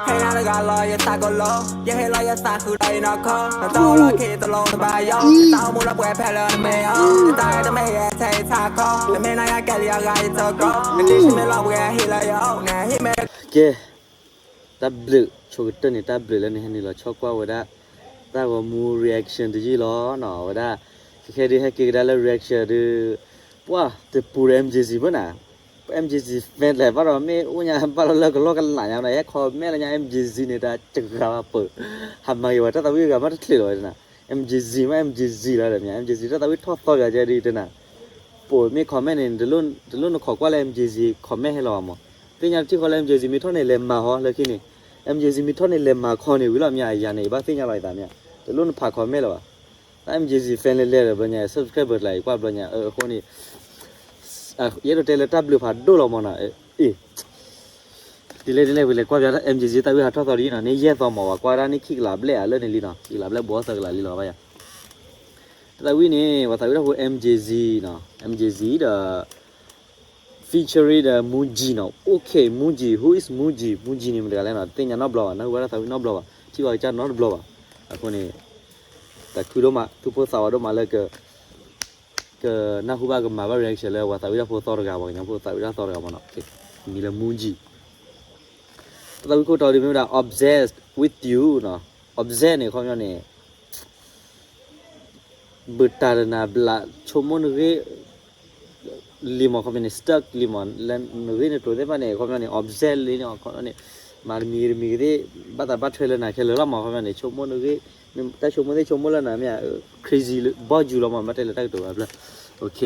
ให้นาฬิกาลอยอย่าตาก็ลงอย่าให้ลอยอย่าตาคือไรนอกคอต้องต้องรักที่ตลอดสบายยองต้องมูลรับแหวนแพ้เลยไม่เอาตายจะไม่แย่ใช้ทาคอและไม่น่าแก่เรียกไรเธอก็นั่นที่ฉันไม่รับแหวนให้เลยยองนะให้แม่เกตับลึโชกตันนี่ตับลึแล้วนี่ฮันนี่เราชอบกว่าวะดาตาว่ามู reaction ตจีล้อเนาะวะดาแค่ดีให้เกิดได้แล้ว reaction ดูว้าแต่ปู MJC ป่ะนะ MJC แฟนเลยป่ะเราไม่อุ้ยยังป่ะเราเลิกกันโลกันหลายอย่างเลยคอแม่เรายัง MJC นี่ได้จักรวาลเปิดทำไมวะถ้าตาวิกับมันทะเลเลยนะ MJC ไม่ MJC แล้วแบบนี้ MJC ถ้าตาวิทอดต่อกันจะดีด้วยนะปูมีคอมเมนต์ในรุ่นขอกว่า MJC คอมเมนต์ให้เราหมดเป็นอย่างที่เขา MJC มีเท่าในเลมมาฮะเลยที่นี่ MJC มีเท่าในเลมมาคอนี่วิลามีอะไรอย่างนี้บ้างเป็นอย่างไรตามเนี่ยแต่รุ่นผ่าคอมเมนต์แล้วMJC แฟนเล่ๆแบบนี้ subscriber หลายกว่าแบบนี้คนนี้เยอะตัวเตลตับลูผ่าดูเราหมดนะดีเลยวิเลยกว่าจะ MJC แต่วิหารทอดตอนนี้นะนี่เยอะต่อมาว่ากว่าร้านนี้คิกลับเล่อะไรนี่ลีนะคิกลับเล่บัวสักหลายลีนะไปอ่ะแต่วินี่ว่าแต่วิเราคือ MJC นะ MJC the featuring the Muji นะโอเค Muji who is Muji นี่มันอะไรนะเต็งยันนอบล็อกนะว่าแต่วินอบล็อกที่ว่าจะนอบล็อกคนนี้แต่คือเรามาทุกคนสาวเรามาเลยก็น่าคู่บ้ากับมาว่า reaction เลยว่าแต่วิเราโพสต์ต่อกันว่าอย่างโพสต์แต่วิเราต่อกันว่าเนาะโอเคมีละมูจิแต่วิเขาตอนนี้ไม่ได้ obsessed with you เนาะ obsessed เนี่ยเขาเนี่ยบุตรน่ะบลาชมมันก็ลิมอนเขาเป็น stuck ลิมอนแล้วนึกเนี่ยตัวเด็กมันเนี่ยเขาเนี่ย obsessed เลยเนาะเขาเนี่ยมามีที่บัตรเทเลน่ะแค่เลยละมาเขาเนี่ยชมมันก็แต่ชมมันแล้วนะเนี่ย crazy บ้าจูละมันบัตรเทเลตั้งตัวแบบโอเค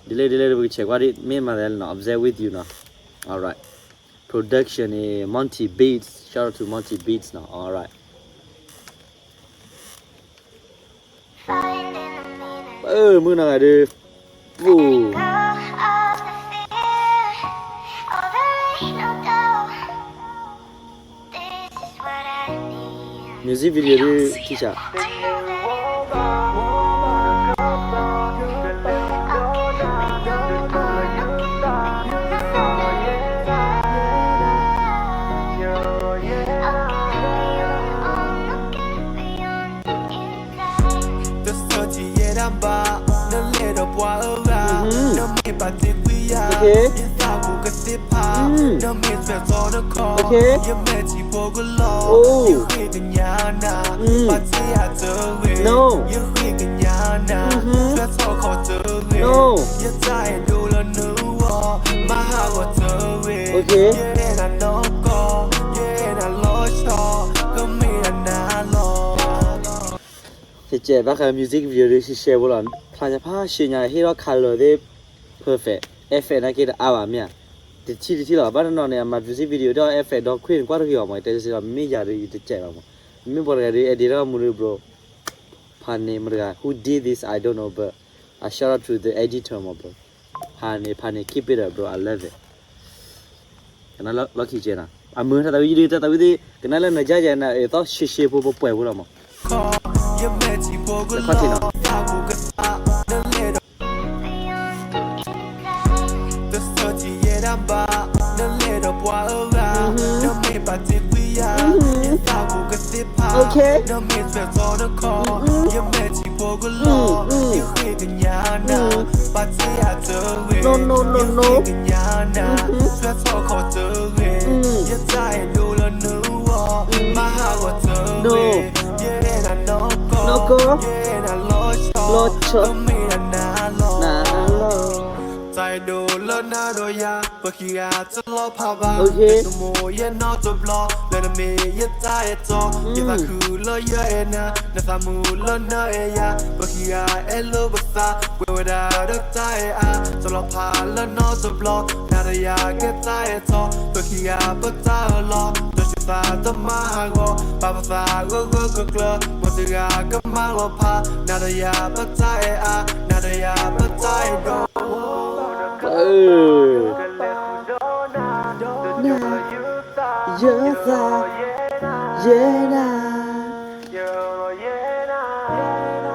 ดีเลยไปเช็คว่าที่ไม่มาแล้วเนาะ obsessed with you เนาะ alright production Monty Beats shout out to Monty Beats เนาะ alright มือหน่อยดิฟูมิวสิกวิดีโอที่จะโอเคโอเคโอ้ no no โอเคเจ๊บ้าค่ะมิวสิกวิดีโอที่เชฟบอลล์พลาจะพาเชียร์ให้เราคัลเลอร์ได้ perfect effect นะคิดเอาแบบเนี้ยที่เราบ้านนอนเนี่ยมามิวสิกวิดีโอได้ effect ดอกควีนกว่าที่เราไม่แต่สิ่งเราไม่อยากได้จะเจ๊บ้างไม่บอกเลยเอดีเราไม่รู้ bro พันเนี่ยมันก็ who did this I don't know but I shout out to the editor มา bro พันเนี่ย keep it up bro I love it กันนั้นเราขี้เจนะมือถ้าตัววิดีกันนั้นเราเนี่ยจะเนี่ยต้องเชี่ยพวกป่วยพวกเรามั้งแล้วข้อที่เนาะโอเคno no no no no go locho na lo ใจดูแล้วน่าโดยยาเพื่อขี้อาจจะล้อพาบ้าโนโมยนอจบล้อแล้วน่ะมียใจจอยิ่งตาคือล้อเยอะเอ็นะน่าสามูล้อเนอเอยาเพื่อขี้อาเอลูบัสซาเวลาดักใจจะล้อพาแล้วนอจบล้อน่าโดยยาเก็บใจจอเพื่อขี้อาเพื่อใจล้อโดยชิตาจะมาหางอปาภาษาก็เกลือหมดสิกาก็มาล้อพาน่าโดยยาเพื่อใจน่าโดยยาเพื่อใจโดเยอะซะเยนะ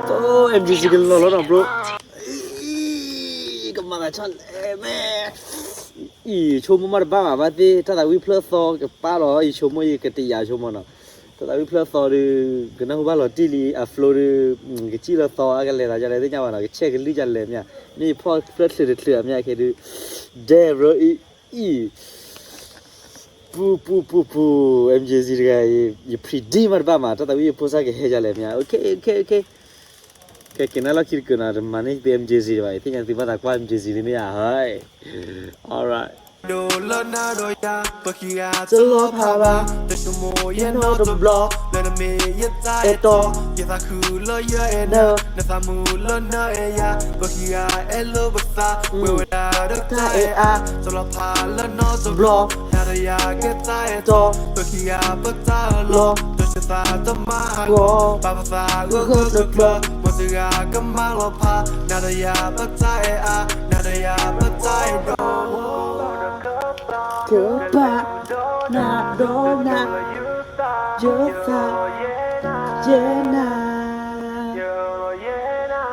โอ้ MJC กันแล้วนะ bro กำลังจะชนแม่ อีชมมาบ้ามาบ้าที่ถ้าเราวิเพลซอกับป้าหรออีชมมาอีกติยาชมมาเนาะถ้าเราวิเพลซอดูกันนะบ้าหรอที่ลีอัฟโหลดก็จีละซอกันเลยนะจะอะไรที่เจ้าว่าเนาะก็เช็คกันลีจันเลยเนี่ยนี่พอเพลเสือเนี่ยแค่ดูเดบรอีปู MJZ ကये प्रीडी मर बा मा तता ये पोसा के हे जाले म्या ओके के केनाला किरकना माने MJZ भाई ठीक है तिबा ता क्वा MJZ ने म्या हाय alright โดนแล้วหน้าโดยยาปะขี้อา จะรอพาบา แต่ชั่วโมงยันฮอตบล็อกเลยนะเมย์ใจตออย่าตาคือเลยเยอะเอ็นเนอร์นะสามูเลยเนอเอยาปะขี้อาเอลโลบัสซาเวลาเด็กใจอาจะรอพาแล้วนอตบล็อกนาดยาเก็บใจตอปะขี้อาปะใจลอตัวชะตาจะมาปาภาษาก็คือเกลือมันจะยาก็มาลอพานาดยาปะใจอานาดยาปะใจดอKebana dona Jota Jena Yena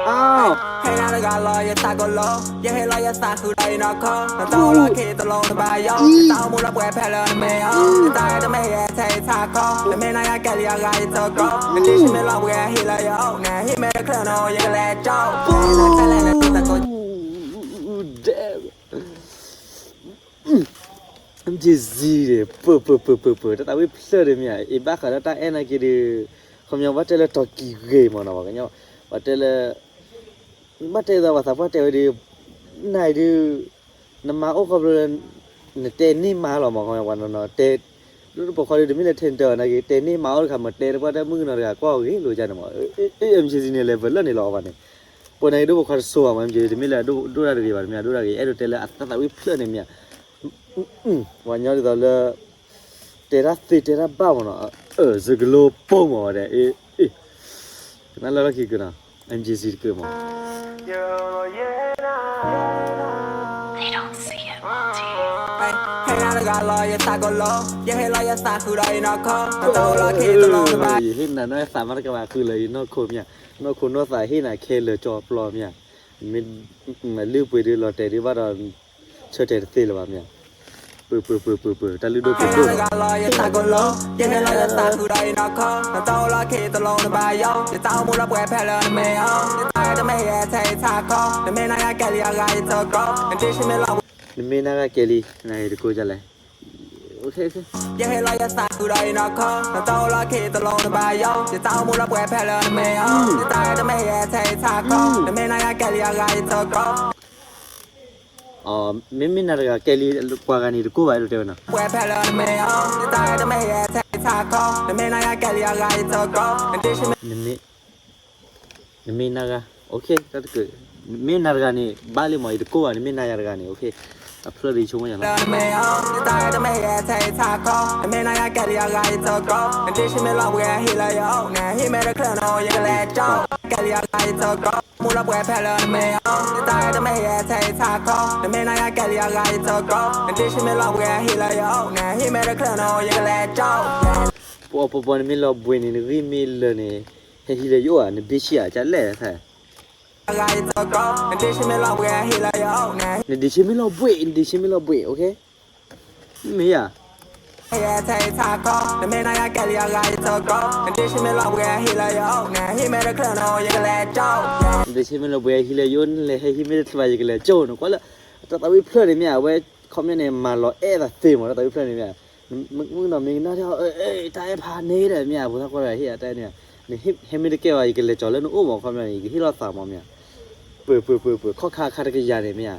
Oh ให้นาฬิกาลอยอย่าตาก็ล้ออย่าให้ลอยอย่าตาคือไรนอกคอแต่ต้องรอเคตลอดสบายย่อแต่ต้องมูลแหวนแพ้เลยไม่เอาแต่ตายจะไม่แย่ใช้ทาคอแต่ไม่นายแกเรียกอะไรเธอก็แต่ที่ฉันไม่รอแหวนฮิลายอแน่ฮิไม่ได้เคลื่อนเอาอย่าแลเจ้าแค่แลนะตัวตะโกน damn MJZ เปแต่ว่าเพลอเลยเนี่ยอีบ้าขนาดนั้นนะกี่ดีคำยังว่าเจอแล้วตอกี้เกมมันนะว่ากันเนาะว่าเจอแล้วมาเจอแล้วว่าสักว่าเจอดีนายดีน้ำมาโอ้เขาเลยเนี่ยเตนี่มาหรอมองเขาอย่างวันนั้นเนาะเตรู้ปกติไม่ได้เทนเตอร์นะกี่เตนี่มาเอาคำมาเตว่าได้มึงน่ะก็กี่รู้จักนะมั้งMJZ เนี่ยเลเวลแล้วนี่หรอวันนี้ปนไอ้ดูปกติสัวมันMJZไม่เลยดูอะไรดีบ้างเนี่ยดูอะไรไอ้ดูเตแล้วแต่ว่าเพลอเนี่ย วันนี้เราเลยเตระบ้ามันอ่ะสกโลปุ่มอะไรนั่นเราคิดกันนะ MJZ คือมั้ง They don't see it, ให้นาฬิกาลอยอย่าตาก็ล้ออย่าให้ลอยอย่าตาคือไรนอกคอแต่ต้องรอเคตลอดสบาย เห็นนะน้อยสามารถกมาคือเลยนอกคนเนี่ยนอกคนนอกสายเห็นนะเคเลยจอปลอมเนี่ยมันลืมไปดูเราแต่ที่ว่าเราเชื่อใจเสียหรือเปล่าเนี่ยปื้อแต่ลืมดู ให้นาฬิกาลอยอย่าตาก็ล้ออย่าให้ลอยอย่าตาคือไรนอกคอแต่ต้องรอเคตลอดสบายย่อจะต้องมูลแหวนแพ้เลยไม่เอาจะตายจะไม่แย่ใช้ทาคอแต่ไม่นายแกเรียกอะไรเธอก็แต่ที่ฉันไม่รอนี่ไม่น่าแกลีนายดูกูจะเลยโอเคอย่าให้ลอยอย่าตาคือไรนอกคอแต่ต้องรอเคตลอดสบายย่อจะต้องมูลแหวนแพ้เลยไม่เอาจะตายจะไม่แย่ใช้ทาคอแต่ไม่นายแกเรียกอะไรเธอก็ไม่น่าจะแกลีกว่ากันนี่ดูกูไปดูเดี๋ยวนะแหวนแพ้เลยไม่เอาจะตายจะไม่แย่ใช้ทาคอแต่ไม่นายแกเรียกอะไรเธอก็แต่ที่ฉันไม่น่าโอเคก็คือไม่น่ากันนี่บ้านเลยมั้ยดูกูว่าไม่น่ากันนี่โอเคอัพโหลดอีกชั่วโมงยังไงไม่เอาจะตายจะไม่แย่ใช้ทาคอแต่ไม่นายแกเรียกอะไรเธอก็แต่ที่ฉันไม่รอแหวนฮิลายอแน่ฮิไม่ได้เคลื่อนเอาอย่าแลเจ้าแกเรียกอะไรเธอก็มูลแหวนแพ้เลยไม่เอาจะตายจะไม่แย่ใช้ทาคอแต่ไม่นายแกเรียกอะไรเธอก็แต่ที่ฉันไม่รอแหวนฮิลายอแน่ฮิไม่ได้เคลื่อนเอาอย่าแลเจ้าปอนี่ไม่รอบุญนี่รีมิลนี่เฮีเลยอยู่อ่ะนี่บิชิอ่ะจะเล่ใช่นี่ดิฉันไม่รอบุญโอเคไม่อ่ะแต่ไม่นายแกเรียกอะไรเธอก็แต่ที่ฉันไม่รอแกฮิลายอแน่ฮิไม่ได้เคลื่อนเอาอย่างแลเจ้าดิฉันไม่รอบุญฮิลายอนเลยฮิไม่ได้สบายอย่างแลเจ้าเนอะก็แล้วแต่ตอนวิเพลินเนี่ยเว้ยคอมเมนต์มารอแต่เต็มหมดแล้วตอนวิเพลินเนี่ยมึงหน่อยมึงน่าจะตายผ่านนี้เลยเนี่ยผมทักว่าอะไรเฮียแต่เนี่ยนี่ฮิไม่ได้เกี่ยวอะไรกันเลยจอแล้วนู้นโอ้บอกคอมเมนต์อีกที่เราสามเนี่ยเปิดข้อคาตะกี้ยาเนี่ย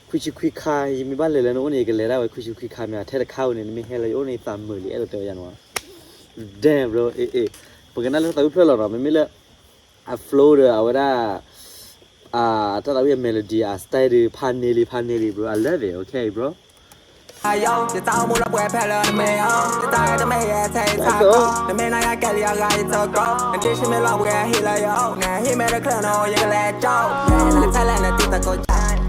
คุยคามีบ้านเลยแล้วนู้นนี่กันเลยได้ไว้คุยคาเนี่ยแท้แต่ข้าวเนี่ยมีให้อะไรโอ้ใน30,000เลยตัวยันวะ damn bro เพราะงั้นแล้วตัววิเพลินเราไม่เลิกอัพโหลดเอาไว้ได้ถ้าเราเป็นเมโลดี้สไตล์พันเนลี่ bro I love it okay bro จะต้องมูลแหวนแพ้เลยไม่เอาจะตายจะไม่แย่ใช้ทาคอแต่ไม่นายแกเรียกอะไรเธอก็แต่ที่ฉันไม่รอแกฮิลายอแน่ฮิไม่ได้เคลื่อนเอาอย่างแลเจ้าแน่ใช่แล้วนะที่ตะโกน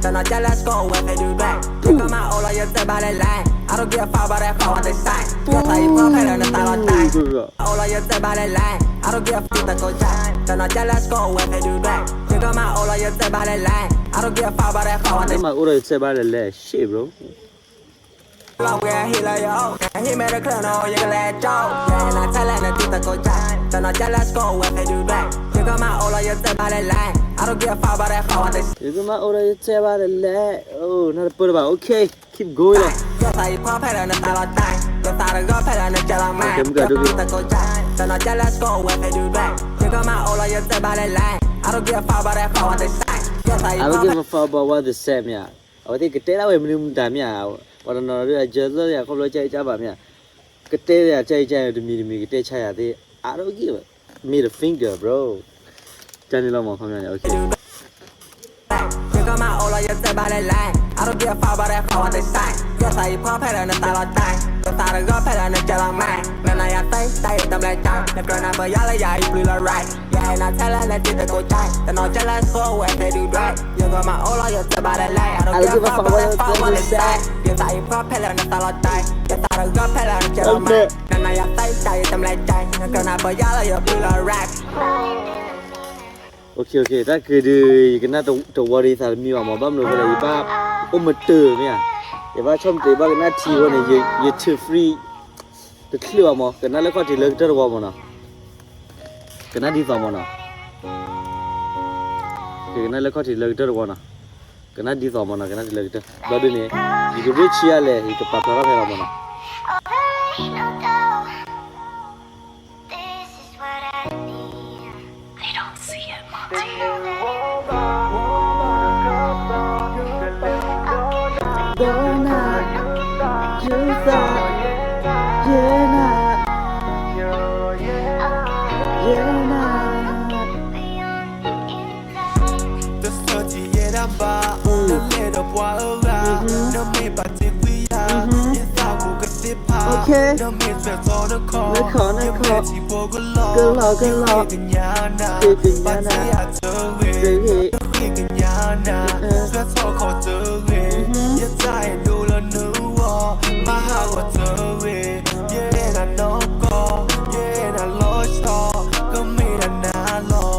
แต่นอกจาก let's go when they do that ทุกมาโอลอยจะบาเลยแรง I don't give a fuck about that fuck what they say อย่าใส่พอแพ้เลยนะตลอดใจโอลอยจะบาเลยแรง I don't give a fuck ตะโกนแต่นอกจาก let's go when they do that ทุก got my all of your step by the line. I don't give a fuck about that how I အဲ့မှာဥရောချက်ပါလေလေရှေ့ bro long way he like yo. He made a clown on you let go. Yeah, and I tell her to do the go time. Then I tell let's go when they do that. You got my all of your step by the line. I don't give a fuck about that how I You got myဥရောချက်ပါလေလေ oh နားပေါ်ပါ okay keep going 要在一块拍了那大老大，要打了个拍了那叫老麦，要不得够赞，等到家 let's go when they do that，这个嘛欧了也在把来来，I don't give a fuck about that how I decide，要在一 I 块 don't give a fuck about what they say မြာအဝတိကတဲလာဝဲမလို့တာမြာဘာလို့နော်ရကျဇရခေါလို့ကြိုက်ကြပါမြာကတဲရကြိုက်ကြရဒီမီကတဲချရသေး I don't give a middle finger bro တန်နေလောက်မခေါင်းမြာ okay 这个嘛欧了也在把来来，I don't give a fuck about that how I decide，要在一块拍了那大老大，要打了个拍了那叫老麦，那那呀带等来带，那个那不要了呀一 blue right，yeah，那才来那记得够赞，等到家 let's go when they do that，这个嘛欧了也在把来来，I don't give a fuck about that how I decide，要在一块拍了那大老大，要打了个拍了那叫老麦，那那呀带等来带，那个那不要了呀 blue right。okay okay ဒါကဒီကနတော့ဝရီသာမြာမဘာမလို့လဲဘာအမတေမြာရပါချုံတေဘာကနတီဝနေရချီ free တခလီဝမကနလည်းခေါ်တီလက်တော့ဝမနာကနဒီသမနာကနလည်းခေါ်တီလက်တော့ဝနာကနဒီသမနာကနဒီလက်တော့ဘာဒနေဒီကရချီရလေဒီကပါပရာဖဲရမနာ They don't see it, Monty. Okay နခေါ်ကလောကေညာနာတေညာနာတေဟေညာနာဆွတ်ဆောခေါ်တူဝေရတဲ့ဒူလနူဝမဟာဝတူဝေယေနာနောကောယေနာလောချောကမေရနာလော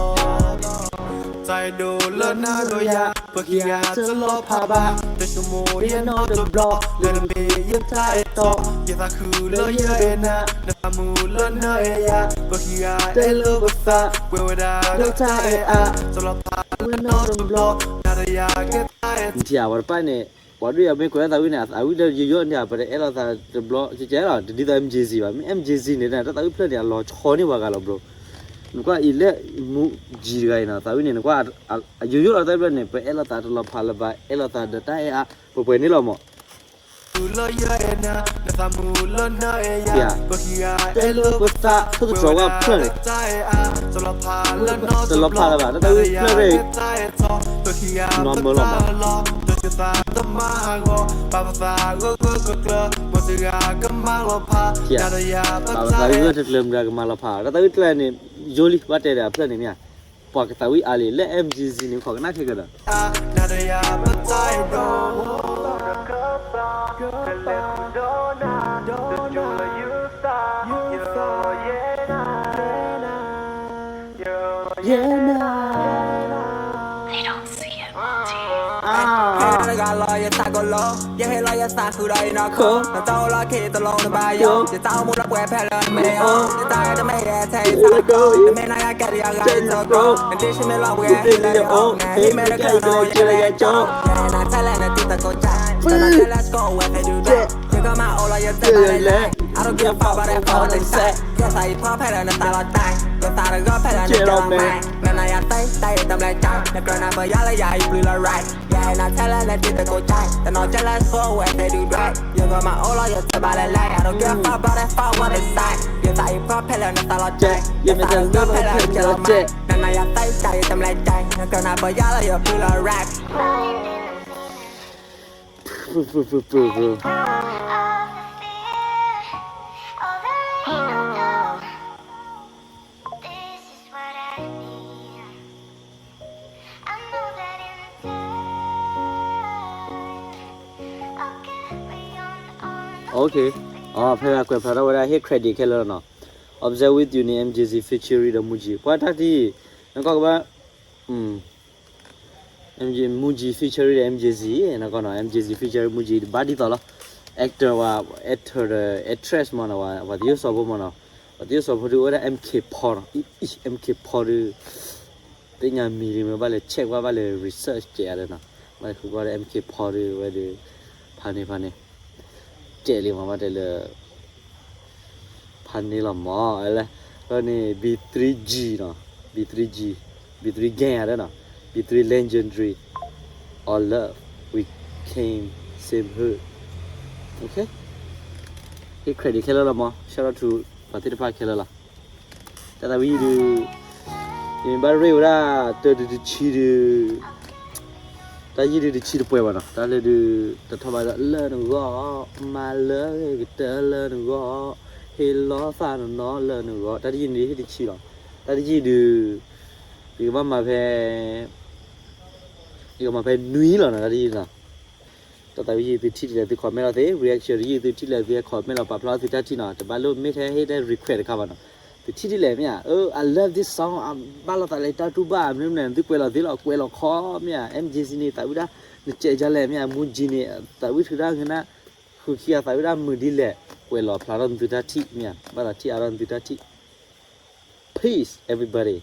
在杜了那罗呀，不给呀，这老怕吧，这是莫言闹的 block， 人没有太多，也他哭了也那，那木了那呀，不给呀，带了不发，为我的都太啊，这老怕我闹的 block， 那的呀给太。你听啊，我的班呢，我这也没关到位呢，啊，我这有有呢，不是，哎，老他的 block 就这样，这里头 MJC 吧，MJC 呢，那他有 plan 呢，老超呢，我讲了 bro。누가 일레 무 지가이나 다위네 누가 요요라 다이블네 베 엘라타 돌라 팔바 엘라타 다타야 보베니로 뭐 야 엘로 보타 토도 저가 플레 돌라 팔바 다위 플레 넘버로 야 바바다 이거 들음다 그말로파 다위 플레네 Joli what area plan ni ya pa ka tawi ali le MGC ni kho na the ka da They don't see it, Monty. ကလာရတာကိုလောရဟဲလာရစာခူတိုင်းနာခေါ်တော့လာခေတလုံးတပါယောရတောင်းမလို့ပွဲဖက်လာမေယောရတာတမဲရတဲ့တာကိုမင်းနာရကရရကတော့ကိုအဒီရှင်မလာပွဲဟဲလာယောဟဲမဲကကိုရရရချောနာတလည်းနဲ့တူတကိုချာ Let's go when they do that you got my all of your step by the line I don't give a fuck about that how they say yes I pop head on the style of time you start to go head on the down man man I tay tâm lại chai na girl na ba ya la ya you blue right yeah na tell her let it go chai then all jealous for when they do that you got my all of your step by the line I don't give a fuck about that how what they say you start to pop head on the style of time you start to go head on the down man man I tay tâm lại chai na girl na ba ya la ya blue right Okay อ๋อဖဲကွယ်ဖရဝရ hit credit ခဲလောနော် observe with you ni MJC feature ရမှုကြီးပွားတတ်ဒီငါကဘာ MJ Muji feature MJZ နော်ကောနော် MJZ feature Muji ဘာဒီတော့လား actor ဝါ actor actress မနော်ဝါဒီဆောဘောမနော်ဝါဒီဆောဘောတို့ရ MK4 MK4 တင်ညာမီရီမဘာလဲ check ဘာလဲ research ကြရတယ်နော်မခုက MK4 ဝဲဒီဖာနေကျဲလေးမမတယ်လေဖာနေလာမောအဲ့လေဟိုနေ B3G နော် B3 gang ရတယ်နော်B3 legendary all love we came same hood okay hey credit killer la mo shout out to Patita Park killer la tata we do in ba re ora de chi de ta yi de chi de pwe ba no ta le de ta tha ba la no go ma le ta le no go he lo fa no le no go ta yi ni de chi lo ta yi deဒီကမှာပဲနွီးလာတာဒီလားတော်တော်ကြီးဒီထိတယ်ဒီ comment လာတဲ့ reaction ကြီးဒီထိလည်းဒီ comment လာပါပလာစီတတ်ချင်တာဘာလို့မိထဲဟဲ့တဲ့ request ခါပါနော်ဒီထိတယ်လေမြာI love this song ဘာလို့တလိုက်တာတူပါမင်းနဲ့ဒီကွယ်လာဒီလောက်ကွယ်လောက်ခေါ်မြာ MJC နေတာဦးဒါကြဲကြလဲမြာမူဂျီနေတာဝိထရာငနာခုခီယာတာဦးဒါမူဒီလေကွယ်လောက်ပလာရန်ဒီတတ်ချမြာဘာသာချီအရန်ဒီတတ်ချ peace everybody